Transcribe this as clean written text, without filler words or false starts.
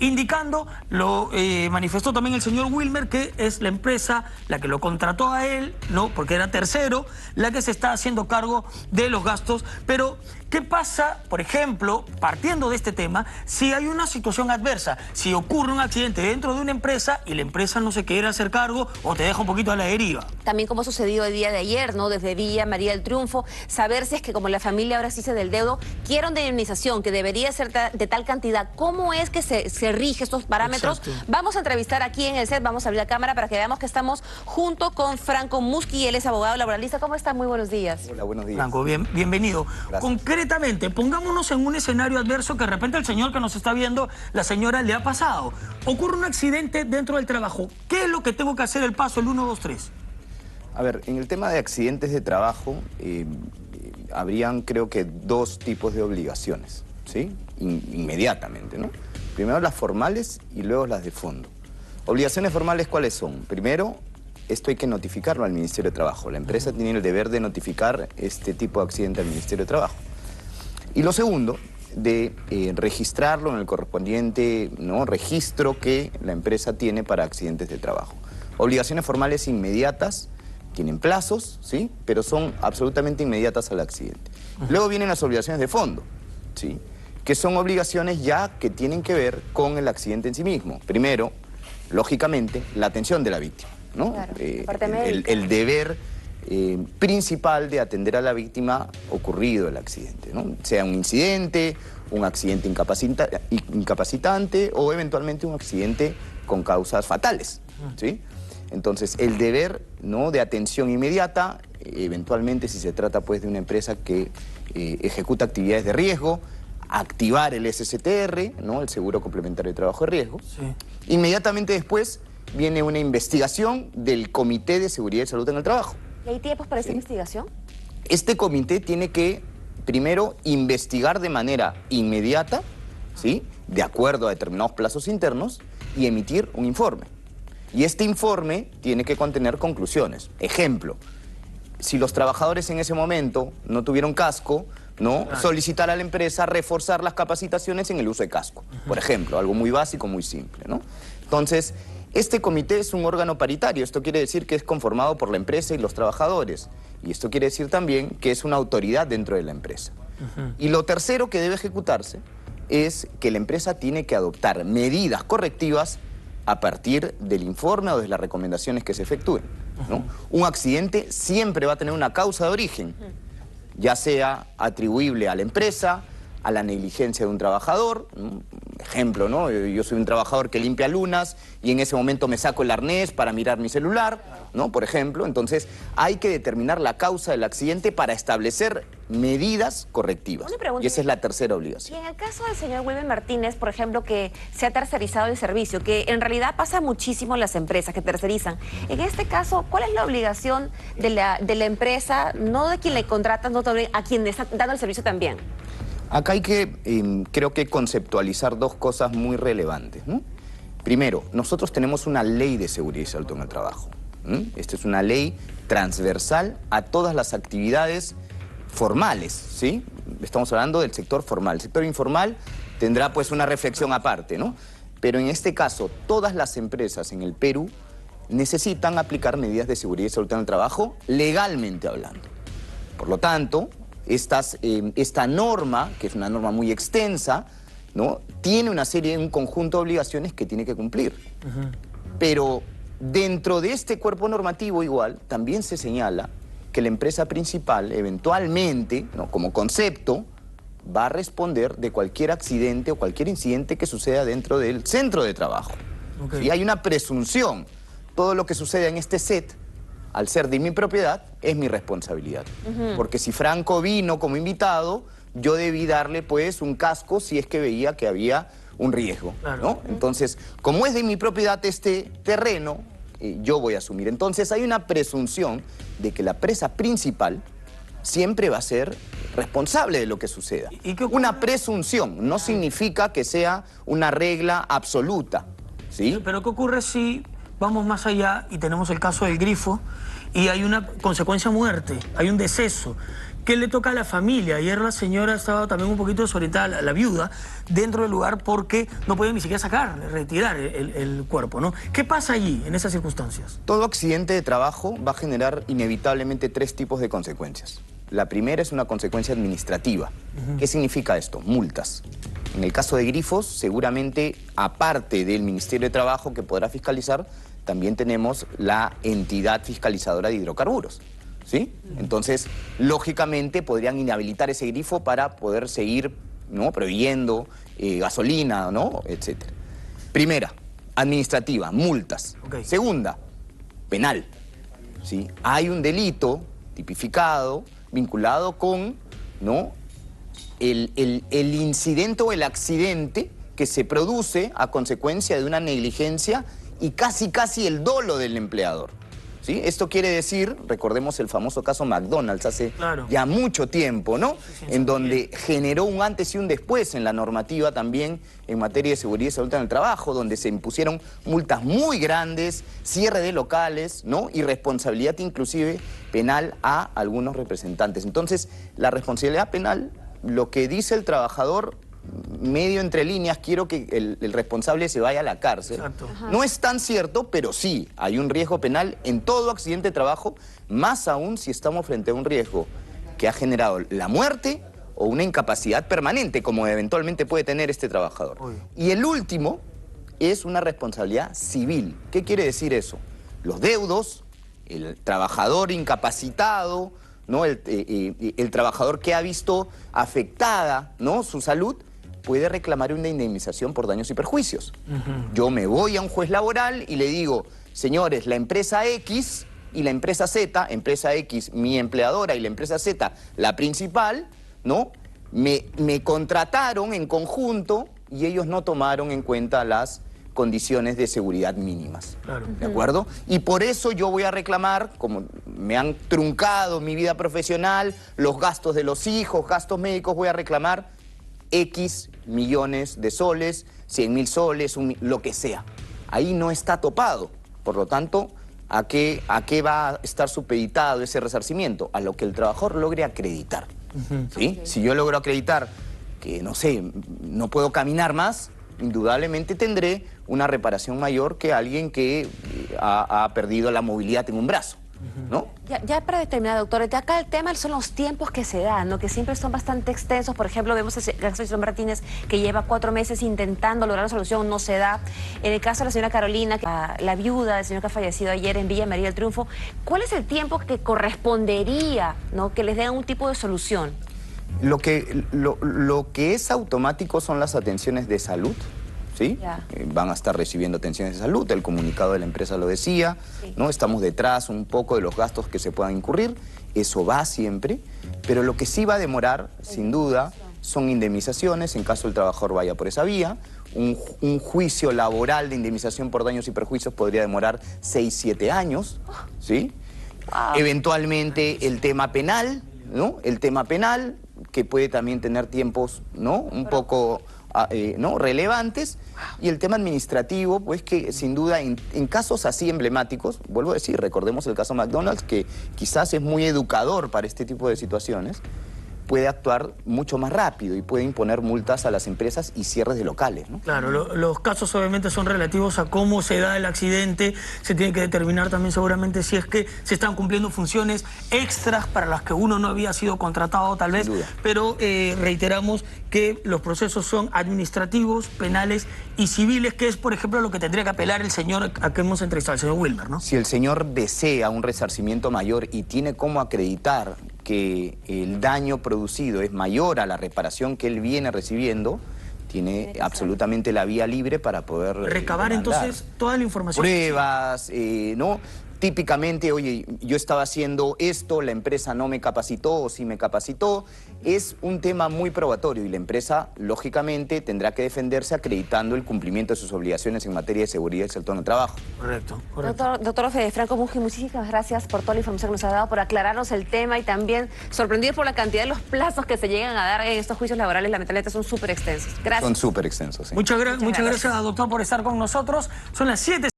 indicando, lo manifestó también el señor Wilmer, que es la empresa la que lo contrató a él, ¿no? Porque era tercero, la que se está haciendo cargo de los gastos. Pero, ¿qué pasa, por ejemplo, partiendo de este tema, si hay una situación adversa? Si ocurre un accidente dentro de una empresa y la empresa no se quiere hacer cargo o te deja un poquito a la deriva. También como ha sucedido el día de ayer, ¿no? Desde Villa María del Triunfo, saber si es que como la familia ahora sí se del dedo, quiere una indemnización que debería ser de tal cantidad. ¿Cómo es que se rige estos parámetros? Exacto. Vamos a entrevistar aquí en el set, vamos a abrir la cámara para que veamos que estamos junto con Franco Musqui, él es abogado laboralista. ¿Cómo está? Muy buenos días. Hola, buenos días. Franco, bienvenido. Gracias. Concretamente, pongámonos en un escenario adverso que de repente el señor que nos está viendo, la señora, le ha pasado. Ocurre un accidente dentro del trabajo. ¿Qué es lo que tengo que hacer el paso, el 1, 2, 3? A ver, en el tema de accidentes de trabajo, habrían creo que dos tipos de obligaciones, ¿sí? Inmediatamente, ¿no? Primero las formales y luego las de fondo. Obligaciones formales, ¿cuáles son? Primero, esto hay que notificarlo al Ministerio de Trabajo. La empresa tiene el deber de notificar este tipo de accidente al Ministerio de Trabajo. Y lo segundo, de registrarlo en el correspondiente, ¿no?, registro que la empresa tiene para accidentes de trabajo. Obligaciones formales inmediatas, tienen plazos, ¿sí?, pero son absolutamente inmediatas al accidente. Luego vienen las obligaciones de fondo, ¿sí?, que son obligaciones ya que tienen que ver con el accidente en sí mismo. Primero, lógicamente, la atención de la víctima, ¿no? Claro, la parte médica. El deber principal de atender a la víctima ocurrido el accidente, ¿no? Sea un incidente, un accidente incapacitante o eventualmente un accidente con causas fatales, ¿sí? Entonces, el deber, ¿no?, de atención inmediata, eventualmente si se trata pues de una empresa que ejecuta actividades de riesgo, activar el SSTR, ¿no?, el Seguro Complementario de Trabajo de Riesgo. Sí. Inmediatamente después viene una investigación del Comité de Seguridad y Salud en el Trabajo. ¿Y hay tiempos para esa investigación? Este comité tiene que, primero, investigar de manera inmediata, ¿sí?, de acuerdo a determinados plazos internos, y emitir un informe. Y este informe tiene que contener conclusiones. Ejemplo, si los trabajadores en ese momento no tuvieron casco, ¿no?, solicitar a la empresa reforzar las capacitaciones en el uso de casco. Por ejemplo, algo muy básico, muy simple, ¿no? Entonces, este comité es un órgano paritario. Esto quiere decir que es conformado por la empresa y los trabajadores. Y esto quiere decir también que es una autoridad dentro de la empresa. Y lo tercero que debe ejecutarse es que la empresa tiene que adoptar medidas correctivas a partir del informe o de las recomendaciones que se efectúen, ¿no? Un accidente siempre va a tener una causa de origen, ya sea atribuible a la empresa, a la negligencia de un trabajador. Ejemplo, ¿no? Yo soy un trabajador que limpia lunas y en ese momento me saco el arnés para mirar mi celular, ¿no?, por ejemplo. Entonces, hay que determinar la causa del accidente para establecer medidas correctivas. Una pregunta. Y esa es la tercera Y obligación. en el caso del señor Wilmer Martínez, por ejemplo, que se ha tercerizado el servicio, que en realidad pasa muchísimo en las empresas que tercerizan. En este caso, ¿cuál es la obligación de la empresa, no de quien le contrata, no a quien le está dando el servicio también? Acá hay que, creo que conceptualizar dos cosas muy relevantes, ¿no? Primero, nosotros tenemos una ley de seguridad y salud en el trabajo. Esta es una ley transversal a todas las actividades formales, ¿sí? Estamos hablando del sector formal. El sector informal tendrá pues una reflexión aparte, ¿no? Pero en este caso, todas las empresas en el Perú necesitan aplicar medidas de seguridad y salud en el trabajo legalmente hablando. Por lo tanto, esta norma, que es una norma muy extensa, ¿no?, tiene un conjunto de obligaciones que tiene que cumplir. Pero dentro de este cuerpo normativo igual también se señala que la empresa principal eventualmente, ¿no?, como concepto, va a responder de cualquier accidente o cualquier incidente que suceda dentro del centro de trabajo. Y hay una presunción. Todo lo que sucede en este set, al ser de mi propiedad, es mi responsabilidad. Porque si Franco vino como invitado, yo debí darle pues un casco si es que veía que había un riesgo, ¿no? Entonces, como es de mi propiedad este terreno, yo voy a asumir. Entonces hay una presunción de que la empresa principal siempre va a ser responsable de lo que suceda. Una presunción no significa que sea una regla absoluta, ¿sí? Pero ¿qué ocurre si vamos más allá y tenemos el caso del grifo y hay una consecuencia muerte, hay un deceso? ¿qué le toca a la familia? Ayer la señora estaba también un poquito desorientada, la viuda, dentro del lugar porque no podía ni siquiera retirar el cuerpo, ¿no? ¿Qué pasa allí, en esas circunstancias? Todo accidente de trabajo va a generar inevitablemente 3 tipos de consecuencias. La primera es una consecuencia administrativa. ¿Qué significa esto? Multas. En el caso de Grifos, seguramente, aparte del Ministerio de Trabajo que podrá fiscalizar, también tenemos la entidad fiscalizadora de hidrocarburos, ¿sí? Entonces, lógicamente, podrían inhabilitar ese grifo para poder seguir, ¿no?, proveyendo gasolina, ¿no?, etcétera. Primera, administrativa, multas. Okay. Segunda, penal, ¿sí? Hay un delito tipificado, vinculado con, ¿no?, el incidente o el accidente que se produce a consecuencia de una negligencia y casi el dolo del empleador, ¿sí? Esto quiere decir, recordemos el famoso caso McDonald's hace ya mucho tiempo, ¿no? En donde generó un antes y un después en la normativa también en materia de seguridad y salud en el trabajo, donde se impusieron multas muy grandes, cierre de locales, ¿no?, y responsabilidad inclusive penal a algunos representantes. Entonces, la responsabilidad penal, lo que dice el trabajador, medio entre líneas, quiero que el responsable se vaya a la cárcel. No es tan cierto, pero sí, hay un riesgo penal en todo accidente de trabajo, más aún si estamos frente a un riesgo que ha generado la muerte o una incapacidad permanente, como eventualmente puede tener este trabajador. Y el último es una responsabilidad civil. ¿Qué quiere decir eso? Los deudos, el trabajador incapacitado, ¿no?, el trabajador que ha visto afectada, ¿no?, su salud, puede reclamar una indemnización por daños y perjuicios. Yo me voy a un juez laboral y le digo, señores, la empresa X y la empresa Z, empresa X mi empleadora y la empresa Z la principal, ¿no?, me contrataron en conjunto y ellos no tomaron en cuenta las condiciones de seguridad mínimas. ¿De acuerdo? Y por eso yo voy a reclamar, como me han truncado mi vida profesional, los gastos de los hijos, gastos médicos, voy a reclamar X millones de soles, 100.000 soles, lo que sea. Ahí no está topado. Por lo tanto, ¿a qué va a estar supeditado ese resarcimiento? A lo que el trabajador logre acreditar. ¿Sí? Si yo logro acreditar que, no sé, no puedo caminar más, indudablemente tendré una reparación mayor que alguien que ha perdido la movilidad en un brazo, ¿no? Ya para terminar, doctor, de acá el tema son los tiempos que se dan, ¿no?, que siempre son bastante extensos. Por ejemplo, vemos el caso de señor Martínez, que lleva 4 meses intentando lograr una solución, no se da. En el caso de la señora Carolina, la viuda del señor que ha fallecido ayer en Villa María del Triunfo, ¿cuál es el tiempo que correspondería, ¿no?, que les den un tipo de solución? Lo que es automático son las atenciones de salud, ¿sí? Van a estar recibiendo atenciones de salud, el comunicado de la empresa lo decía, ¿no? Estamos detrás un poco de los gastos que se puedan incurrir, eso va siempre, pero lo que sí va a demorar, sin duda, son indemnizaciones, en caso el trabajador vaya por esa vía. Un juicio laboral de indemnización por daños y perjuicios podría demorar 6, 7 años, ¿sí? Eventualmente el tema penal, ¿no? El tema penal, que puede también tener tiempos, ¿no?, un poco ¿no?, relevantes, y el tema administrativo, pues que sin duda en casos así emblemáticos, vuelvo a decir, recordemos el caso McDonald's, que quizás es muy educador para este tipo de situaciones, puede actuar mucho más rápido y puede imponer multas a las empresas y cierres de locales, ¿no? Claro, los casos obviamente son relativos a cómo se da el accidente. Se tiene que determinar también seguramente si es que se están cumpliendo funciones extras para las que uno no había sido contratado tal vez. Pero reiteramos que los procesos son administrativos, penales y civiles, que es por ejemplo lo que tendría que apelar el señor a que hemos entrevistado, el señor Wilmer, ¿no? Si el señor desea un resarcimiento mayor y tiene cómo acreditar que el daño producido es mayor a la reparación que él viene recibiendo, tiene absolutamente la vía libre para poder recabar entonces toda la información. Pruebas, ¿no? Típicamente, oye, yo estaba haciendo esto, la empresa no me capacitó o sí me capacitó. Es un tema muy probatorio y la empresa, lógicamente, tendrá que defenderse acreditando el cumplimiento de sus obligaciones en materia de seguridad y salud en el trabajo. Correcto. Doctor Franco Muji, muchísimas gracias por toda la información que nos ha dado, por aclararnos el tema y también sorprendido por la cantidad de los plazos que se llegan a dar en estos juicios laborales. Lamentablemente son súper extensos. Gracias. Son súper extensos, sí. Muchas gracias, doctor, por estar con nosotros. Son las 7.